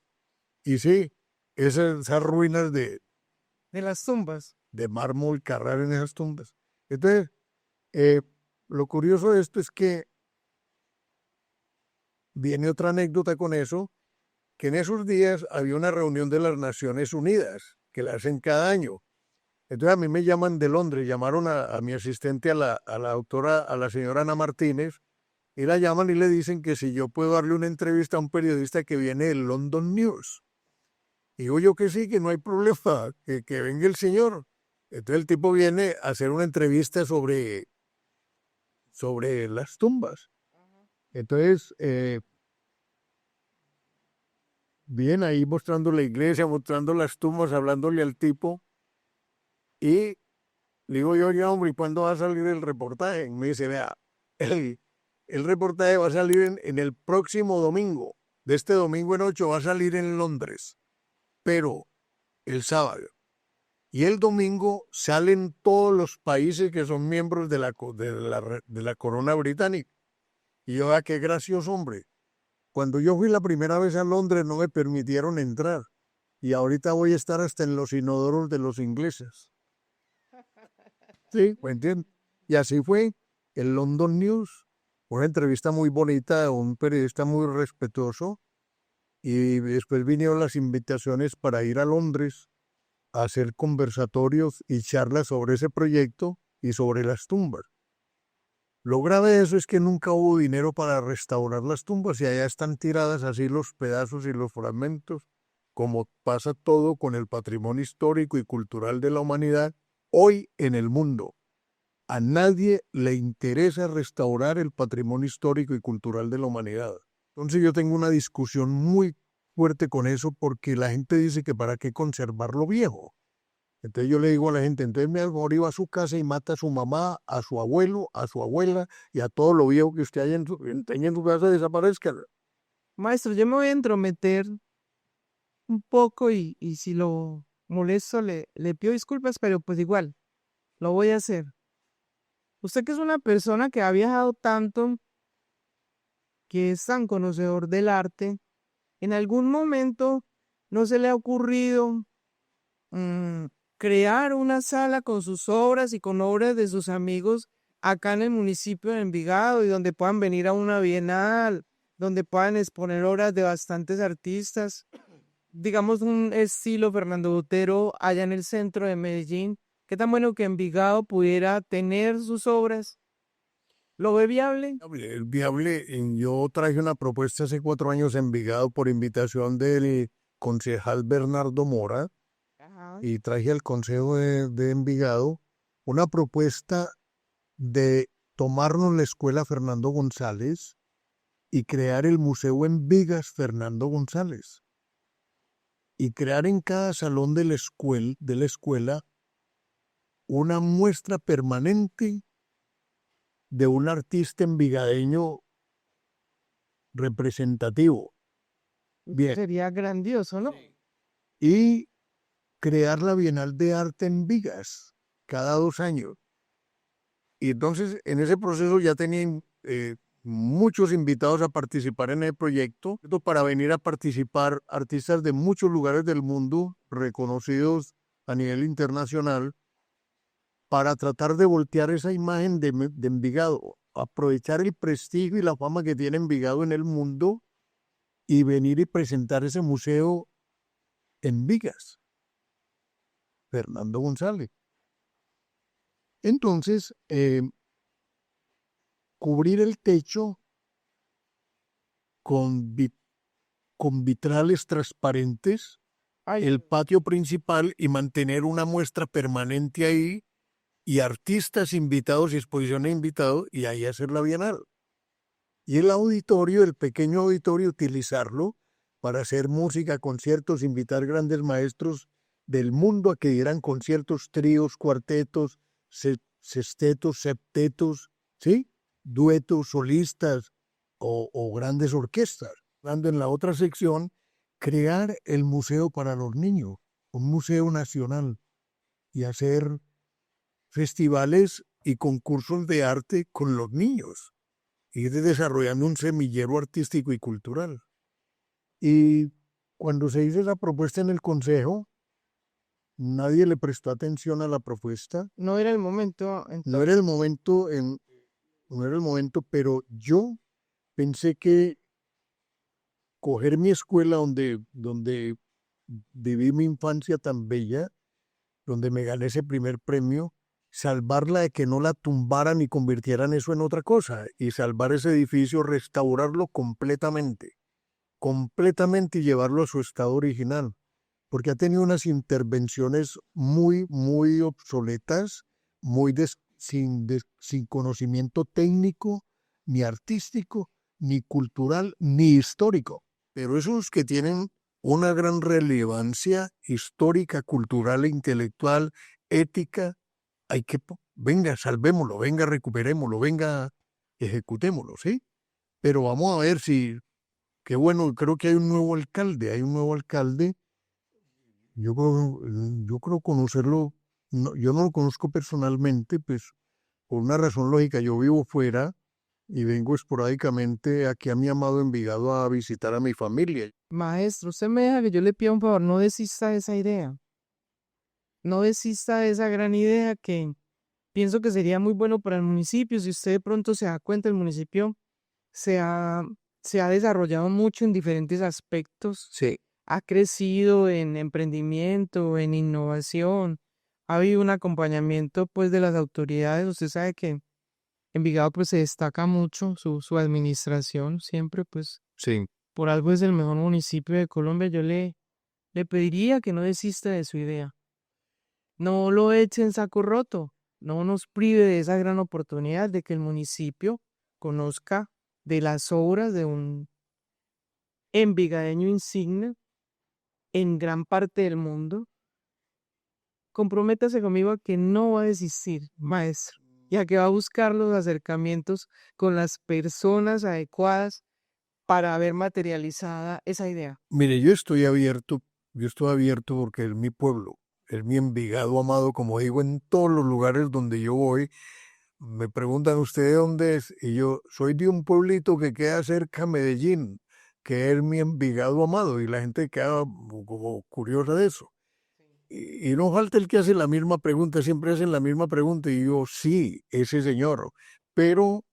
Y sí, esas ruinas De las tumbas. de mármol, Carrara en esas tumbas. Entonces, lo curioso de esto es que viene otra anécdota con eso, que en esos días había una reunión de las Naciones Unidas, que la hacen cada año. Entonces a mí me llaman de Londres, llamaron a mi asistente, a la doctora, a la señora Ana Martínez, y la llaman y le dicen que si yo puedo darle una entrevista a un periodista que viene del London News. Y digo yo que sí, que no hay problema, que venga el señor. Entonces el tipo viene a hacer una entrevista sobre las tumbas. Entonces, bien ahí mostrando la iglesia, mostrando las tumbas, hablándole al tipo. Y le digo yo, ya hombre, ¿y cuándo va a salir el reportaje? Y me dice, vea, el reportaje va a salir en el próximo domingo. De este domingo en 8 va a salir en Londres, pero el sábado. Y el domingo salen todos los países que son miembros de la corona británica. Y yo, qué gracioso, hombre. Cuando yo fui la primera vez a Londres no me permitieron entrar. Y ahorita voy a estar hasta en los inodoros de los ingleses. Sí, ¿me entiendes? Y así fue el London News. Una entrevista muy bonita, un periodista muy respetuoso. Y después vinieron las invitaciones para ir a Londres a hacer conversatorios y charlas sobre ese proyecto y sobre las tumbas. Lo grave de eso es que nunca hubo dinero para restaurar las tumbas y allá están tiradas así los pedazos y los fragmentos, como pasa todo con el patrimonio histórico y cultural de la humanidad hoy en el mundo. A nadie le interesa restaurar el patrimonio histórico y cultural de la humanidad. Entonces yo tengo una discusión muy fuerte con eso porque la gente dice que para qué conservar lo viejo. Entonces yo le digo a la gente, entonces mejor iba a su casa y mata a su mamá, a su abuelo, a su abuela y a todo lo viejo que usted tenga en su casa, desaparezca. Maestro, yo me voy a entrometer un poco y si lo molesto le pido disculpas, pero pues igual, lo voy a hacer. Usted que es una persona que ha viajado tanto, que es tan conocedor del arte, ¿en algún momento no se le ha ocurrido mm, crear una sala con sus obras y con obras de sus amigos acá en el municipio de Envigado y donde puedan venir a una bienal, donde puedan exponer obras de bastantes artistas? Digamos un estilo Fernando Botero allá en el centro de Medellín. ¿Qué tan bueno que Envigado pudiera tener sus obras? ¿Lo ve viable? Es viable. Yo traje una propuesta hace 4 años en Envigado por invitación del concejal Bernardo Mora Ajá. y traje al Consejo de Envigado una propuesta de tomarnos la escuela Fernando González y crear el Museo en Vigas Fernando González y crear en cada salón de la escuela una muestra permanente de un artista envigadeño representativo. Bien. Sería grandioso, ¿no? Y crear la Bienal de Arte en Vigas cada 2 años. Y entonces en ese proceso ya tenían muchos invitados a participar en el proyecto, para venir a participar artistas de muchos lugares del mundo reconocidos a nivel internacional, para tratar de voltear esa imagen de Envigado, aprovechar el prestigio y la fama que tiene Envigado en el mundo y venir y presentar ese museo en Vigas, Fernando González. Entonces, cubrir el techo con, con vitrales transparentes, Ay, el patio principal y mantener una muestra permanente ahí y artistas invitados y exposiciones invitados y ahí hacer la Bienal. Y el auditorio, el pequeño auditorio, utilizarlo para hacer música, conciertos, invitar grandes maestros del mundo a que dieran conciertos, tríos, cuartetos, sextetos, septetos, ¿sí? Duetos, solistas o grandes orquestas. Dando en la otra sección, crear el museo para los niños, un museo nacional, y hacer festivales y concursos de arte con los niños, ir desarrollando un semillero artístico y cultural. Y cuando se hizo esa propuesta en el consejo, nadie le prestó atención a la propuesta. no era el momento, No entonces. era el momento, no era el momento, pero yo pensé que coger mi escuela donde viví mi infancia tan bella, donde me gané ese primer premio, salvarla de que no la tumbaran y convirtieran eso en otra cosa, y salvar ese edificio, restaurarlo completamente y llevarlo a su estado original, porque ha tenido unas intervenciones muy, muy obsoletas, sin conocimiento técnico, ni artístico, ni cultural, ni histórico. Pero esos que tienen una gran relevancia histórica, cultural, e intelectual, ética, venga, salvémoslo, venga, recuperémoslo, venga, ejecutémoslo, ¿sí? Pero vamos a ver si, qué bueno, creo que hay un nuevo alcalde. Yo creo conocerlo. Yo no lo conozco personalmente, pues por una razón lógica, yo vivo fuera y vengo esporádicamente aquí a mi amado Envigado a visitar a mi familia. Maestro, usted me deja que yo le pida un favor, no desista de esa idea. No desista de esa gran idea que pienso que sería muy bueno para el municipio. Si usted de pronto se da cuenta, el municipio se ha, se ha desarrollado mucho en diferentes aspectos. Sí. Ha crecido en emprendimiento, en innovación. Ha habido un acompañamiento pues de las autoridades. Usted sabe que Envigado pues se destaca mucho su administración. Siempre pues Sí. por algo es el mejor municipio de Colombia. Yo le pediría que no desista de su idea. No lo eche en saco roto. No nos prive de esa gran oportunidad de que el municipio conozca de las obras de un envigadeño insigne en gran parte del mundo comprométase conmigo a que no va a desistir, maestro, y a que va a buscar los acercamientos con las personas adecuadas para ver materializada esa idea. Mire, yo estoy abierto porque es mi pueblo, es mi Envigado amado, como digo, en todos los lugares donde yo voy. Me preguntan, ¿usted de dónde es? Y yo soy de un pueblito que queda cerca de Medellín, que es mi Envigado amado, y la gente queda como curiosa de eso. Y no falta el que hace la misma pregunta, siempre hacen la misma pregunta, y yo, sí, ese señor. Pero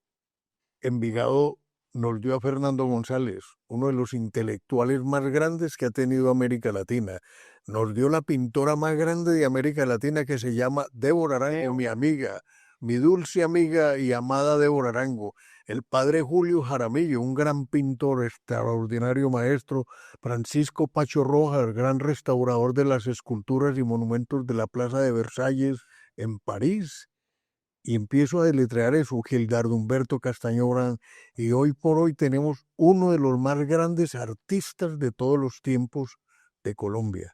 Envigado nos dio a Fernando González, uno de los intelectuales más grandes que ha tenido América Latina. Nos dio la pintora más grande de América Latina, que se llama Débora Arango, mi amiga, mi dulce amiga y amada Débora Arango. El padre Julio Jaramillo, un gran pintor, extraordinario maestro. Francisco Pacho Rojas, gran restaurador de las esculturas y monumentos de la Plaza de Versalles en París. Y empiezo a deletrear eso, Gildardo Humberto Castaño Brand, y hoy por hoy tenemos uno de los más grandes artistas de todos los tiempos de Colombia,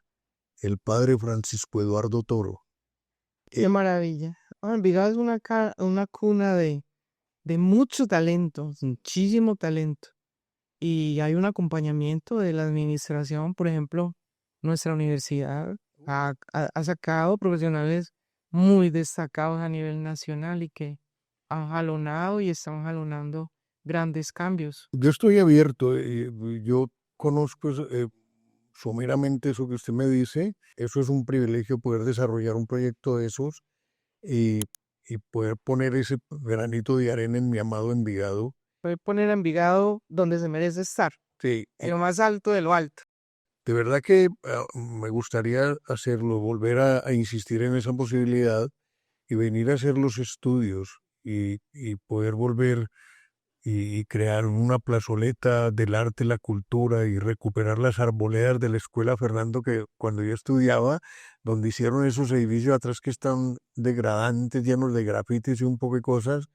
el padre Francisco Eduardo Toro. Qué maravilla. Envigado es una cuna de mucho talento, muchísimo talento. Y hay un acompañamiento de la administración, por ejemplo, nuestra universidad ha sacado profesionales muy destacados a nivel nacional y que han jalonado y están jalonando grandes cambios. Yo estoy abierto, yo conozco someramente eso que usted me dice, eso es un privilegio poder desarrollar un proyecto de esos y, y poder poner ese granito de arena en mi amado Envigado. Puede poner a Envigado donde se merece estar, Sí, en lo más alto de lo alto. de verdad que me gustaría hacerlo, volver a insistir en esa posibilidad y venir a hacer los estudios y poder volver y crear una plazoleta del arte, la cultura y recuperar las arboledas de la escuela Fernando, que cuando yo estudiaba, donde hicieron esos edificios atrás que están degradantes, llenos de grafitis y un poco de cosas,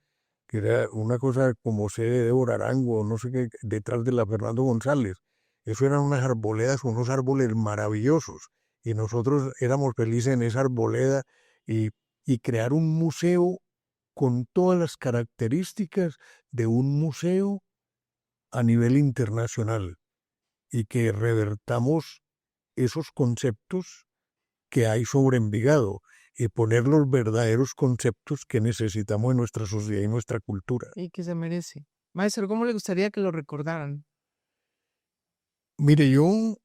que era una cosa como sede de Débora Arango, no sé qué, detrás de la Fernando González. Eso eran unas arboledas, unos árboles maravillosos. Y nosotros éramos felices en esa arboleda y crear un museo con todas las características de un museo a nivel internacional y que revertamos esos conceptos que hay sobre Envigado y poner los verdaderos conceptos que necesitamos en nuestra sociedad y nuestra cultura. Y que se merece. Maestro, ¿cómo le gustaría que lo recordaran? Mire, yo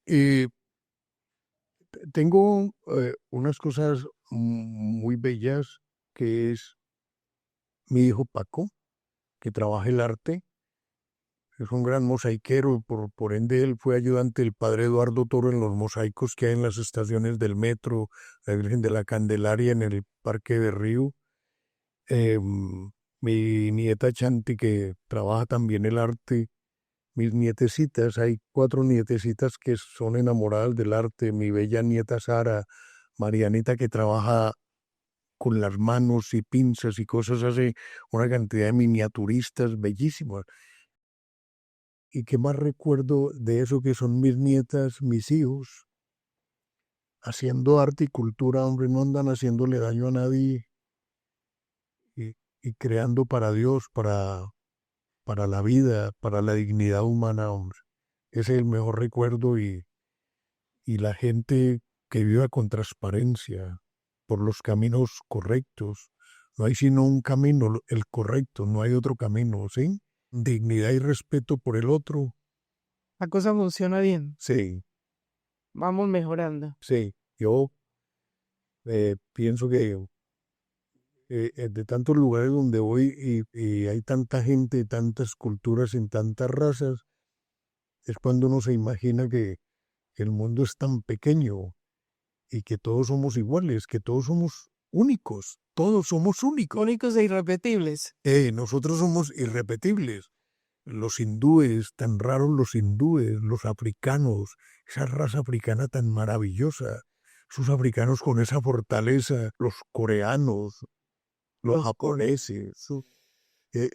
tengo unas cosas muy bellas, que es mi hijo Paco, que trabaja el arte. Es un gran mosaiquero, por ende él fue ayudante del padre Eduardo Toro en los mosaicos que hay en las estaciones del metro, la Virgen de la Candelaria en el Parque de Río. Mi nieta Chanti, que trabaja también el arte. Mis nietecitas, hay 4 nietecitas que son enamoradas del arte. Mi bella nieta Sara, Marianita, que trabaja con las manos y pinzas y cosas, hace una cantidad de miniaturistas bellísimas. ¿Y qué más recuerdo de eso que son mis nietas, mis hijos? Haciendo arte y cultura, hombre, no andan haciéndole daño a nadie y creando para Dios, para la vida, para la dignidad humana, hombre. Ese es el mejor recuerdo y la gente que viva con transparencia, por los caminos correctos. No hay sino un camino, el correcto, no hay otro camino, ¿sí? Dignidad y respeto por el otro. La cosa funciona bien. Sí, Vamos mejorando. sí. Yo pienso que de tantos lugares donde voy y hay tanta gente, tantas culturas en tantas razas, es cuando uno se imagina que el mundo es tan pequeño y que todos somos iguales, que todos somos únicos, todos somos únicos. Únicos e irrepetibles. Nosotros somos irrepetibles. Los hindúes, tan raros los hindúes, los africanos, esa raza africana tan maravillosa, esos africanos con esa fortaleza, los coreanos, los japoneses.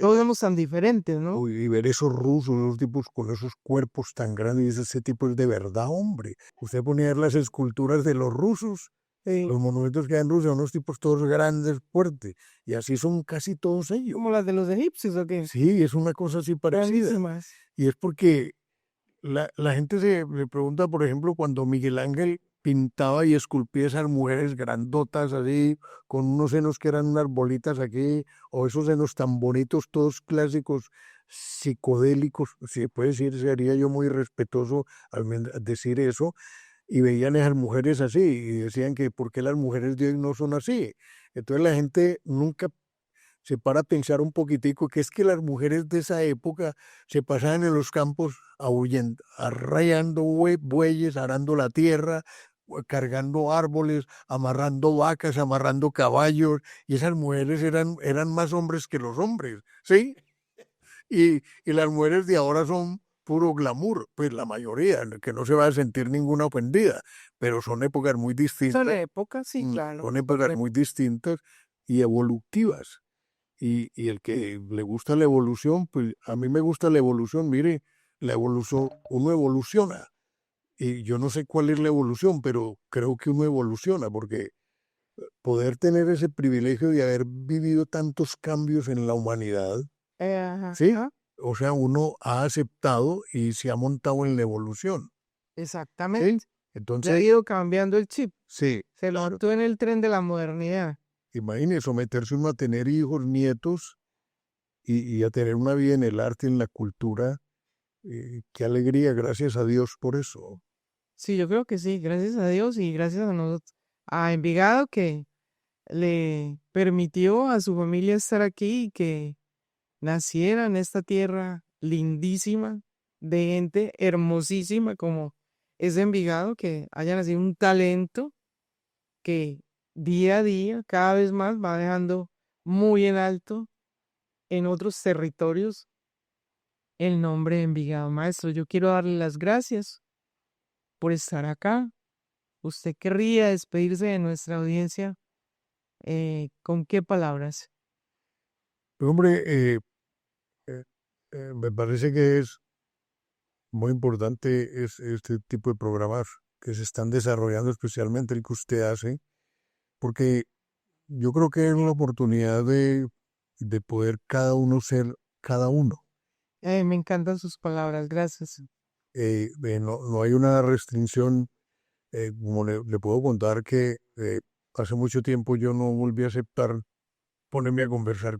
Todos somos tan diferentes, ¿no? Y ver esos rusos, esos tipos con esos cuerpos tan grandes, ese tipo es de verdad, hombre. Usted pone a ver las esculturas de los rusos Los monumentos que hay en Rusia son unos tipos todos grandes, fuertes, y así son casi todos ellos. ¿Como las de los egipcios o qué? Sí, es una cosa así parecida. Grandísimas. Y es porque la gente se pregunta, por ejemplo, cuando Miguel Ángel pintaba y esculpía esas mujeres grandotas así, con unos senos que eran unas bolitas aquí, o esos senos tan bonitos, todos clásicos, psicodélicos, si puede decir, sería yo muy respetuoso al decir eso, y veían esas mujeres así, y decían que ¿por qué las mujeres de hoy no son así? Entonces la gente nunca se para a pensar un poquitico que es que las mujeres de esa época se pasaban en los campos arrayando bueyes, arando la tierra, cargando árboles, amarrando vacas, amarrando caballos, y esas mujeres eran más hombres que los hombres, ¿sí? Y las mujeres de ahora son puro glamour, pues la mayoría, que no se va a sentir ninguna ofendida, pero son épocas muy distintas. Son épocas, sí, claro. Son épocas muy distintas y evolutivas. Y el que le gusta la evolución, pues a mí me gusta la evolución. Mire, la evolución, uno evoluciona. Y yo no sé cuál es la evolución, pero creo que uno evoluciona, porque poder tener ese privilegio de haber vivido tantos cambios en la humanidad, Ajá, ¿sí? ajá, O sea, uno ha aceptado y se ha montado en la evolución, ¿sí? exactamente. Le ha Entonces, ido cambiando el chip. sí, Se lo claro. montó en el tren de la modernidad. Imagine someterse uno a tener hijos, nietos y a tener una vida en el arte, en la cultura. Qué alegría, gracias a Dios por eso. Sí, yo creo que sí, gracias a Dios y gracias a nosotros, a Envigado que le permitió a su familia estar aquí y que naciera en esta tierra lindísima, de gente hermosísima como es Envigado, que haya nacido un talento que día a día, cada vez más, va dejando muy en alto en otros territorios el nombre de Envigado. Maestro, yo quiero darle las gracias por estar acá. ¿Usted querría despedirse de nuestra audiencia? ¿Con qué palabras? Hombre, eh, me parece que es muy importante este tipo de programas que se están desarrollando, especialmente el que usted hace, porque yo creo que es una oportunidad de poder cada uno ser cada uno. Me encantan sus palabras, gracias. No hay una restricción. Como le puedo contar que hace mucho tiempo yo no volví a aceptar ponerme a conversar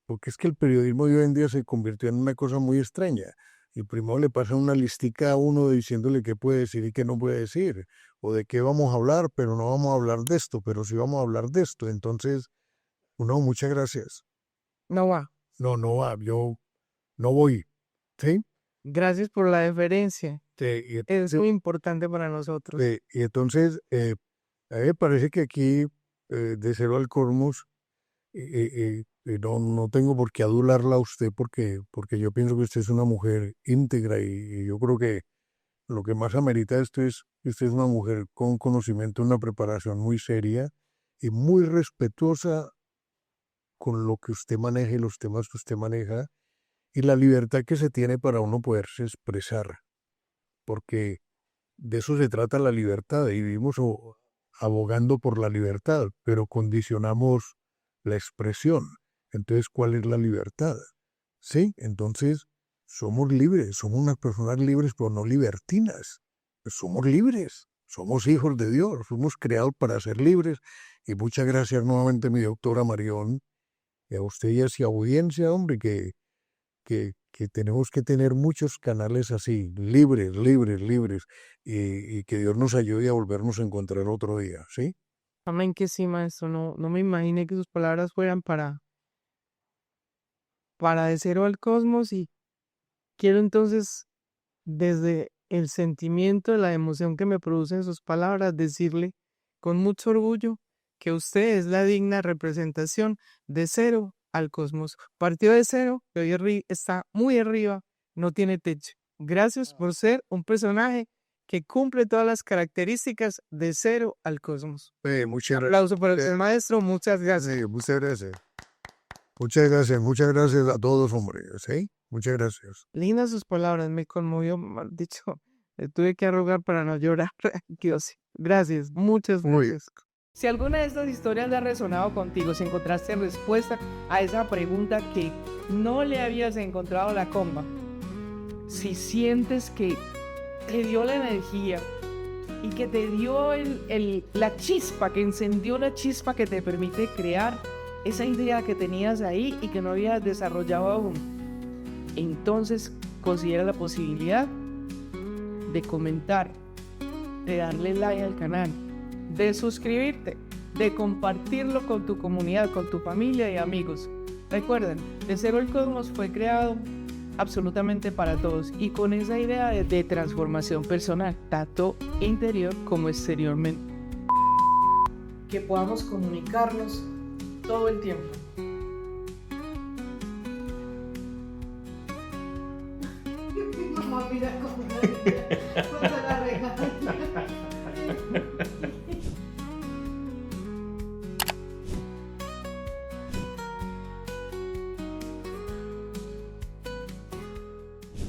porque es que el periodismo de hoy en día se convirtió en una cosa muy extraña. Y primero le pasa una listica a uno diciéndole qué puede decir y qué no puede decir, o de qué vamos a hablar, pero no vamos a hablar de esto, pero sí vamos a hablar de esto. Entonces, no, muchas gracias. No va. No, no va, yo no voy, ¿sí? Gracias por la deferencia. Y Es muy importante para nosotros. y entonces, a mí me parece que aquí, de Cero al Cosmos, y no tengo por qué adularla a usted porque yo pienso que usted es una mujer íntegra y yo creo que lo que más amerita esto es que usted es una mujer con conocimiento, una preparación muy seria y muy respetuosa con lo que usted maneja y los temas que usted maneja y la libertad que se tiene para uno poderse expresar, porque de eso se trata la libertad y vivimos abogando por la libertad, pero condicionamos la expresión. Entonces, ¿cuál es la libertad? Sí, entonces somos libres, somos unas personas libres, pero no libertinas. Somos libres, somos hijos de Dios, fuimos creados para ser libres. Y muchas gracias nuevamente, mi doctora Marión, y a usted y a su audiencia, hombre, que tenemos que tener muchos canales así, libres, libres, libres, y que Dios nos ayude a volvernos a encontrar otro día, ¿sí? Amén que sí, maestro. No me imaginé que sus palabras fueran para de cero al cosmos y quiero entonces, desde el sentimiento, la emoción que me producen sus palabras, decirle con mucho orgullo que usted es la digna representación de cero al cosmos. Partió de cero, que hoy está muy arriba, no tiene techo. Gracias por ser un personaje que cumple todas las características de cero al cosmos. Muchas Aplauso para el maestro, muchas gracias. muchas gracias. Muchas gracias a todos, hombre, ¿sí? Muchas gracias. Lindas sus palabras, me conmovió, mal dicho. Le tuve que arrugar para no llorar. Dios. Gracias, muchas Muy gracias. Si alguna de estas historias ha resonado contigo, si encontraste respuesta a esa pregunta que no le habías encontrado la comba, si sientes que te dio la energía y que te dio la chispa, que encendió la chispa que te permite crear esa idea que tenías ahí y que no habías desarrollado aún, entonces considera la posibilidad de comentar, de darle like al canal, de suscribirte, de compartirlo con tu comunidad, con tu familia y amigos. Recuerden, De Cero el Cosmos fue creado absolutamente para todos y con esa idea de transformación personal, tanto interior como exteriormente. Que podamos comunicarnos todo el tiempo. Mamá, mira cómo